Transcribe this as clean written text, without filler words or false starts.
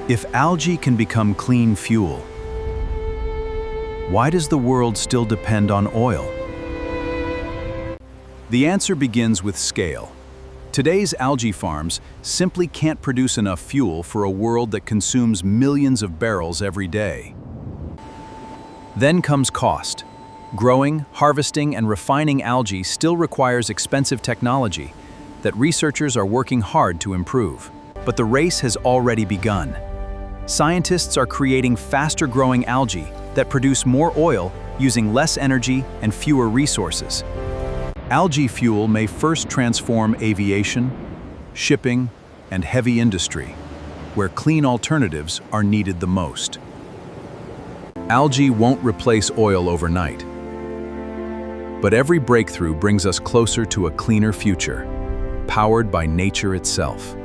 If algae can become clean fuel, why does the world still depend on oil? The answer begins with scale. Today's algae farms simply can't produce enough fuel for a world that consumes millions of barrels every day. Then comes cost. Growing, harvesting, and refining algae still requires expensive technology that researchers are working hard to improve. But the race has already begun. Scientists are creating faster-growing algae that produce more oil using less energy and fewer resources. Algae fuel may first transform aviation, shipping, and heavy industry, where clean alternatives are needed the most. Algae won't replace oil overnight, but every breakthrough brings us closer to a cleaner future, powered by nature itself.